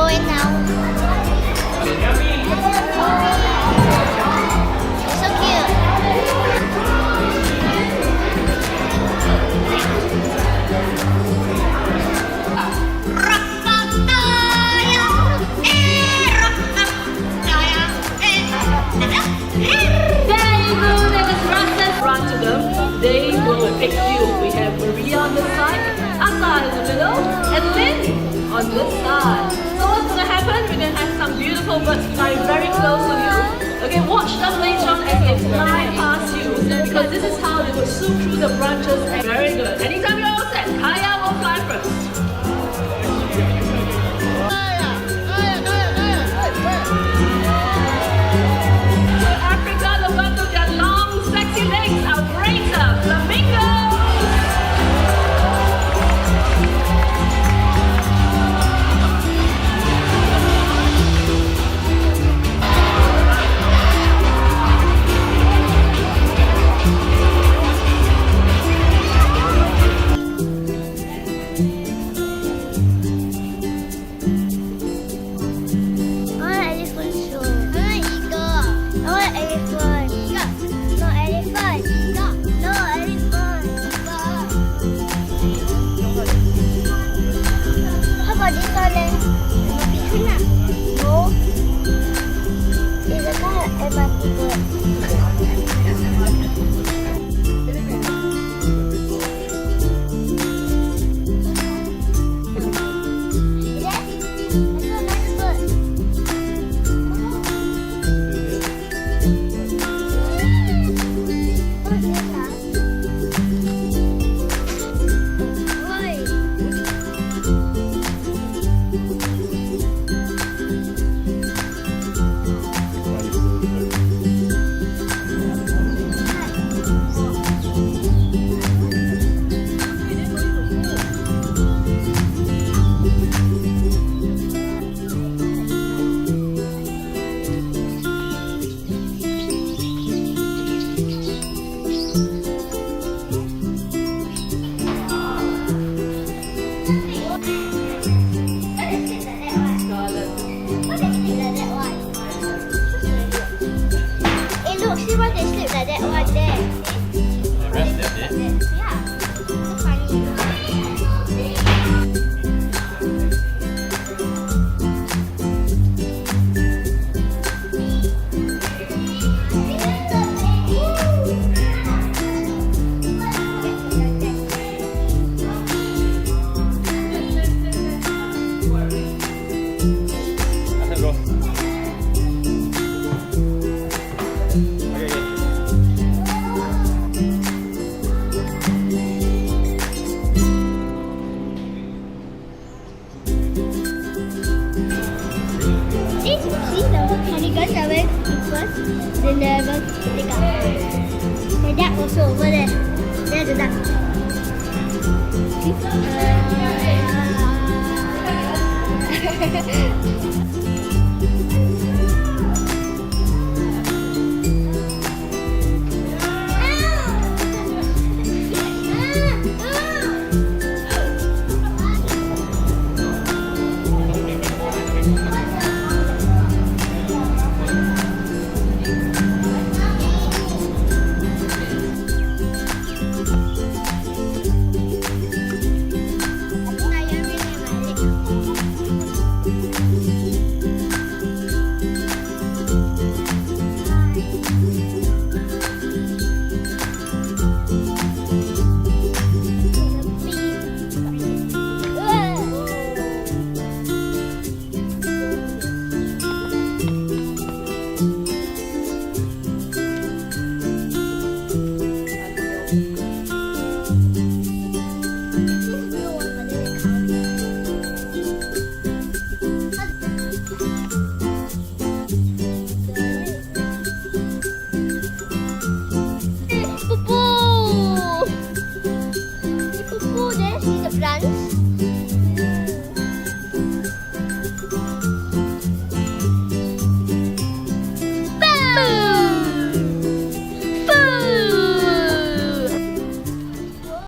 going now. So cute. Run to them, they will pick you. We have Maria on this side, Asa in the middle, and Lynn on this side. So what's going to happen? We're going to have some beautiful birds flying very close to you. Okay, watch them later on as they fly past you, because this is how they will swoop through the branches. Very good. Anytime you're all set, Kaya will fly first. They never pick up. My dad also over there. There's a duck.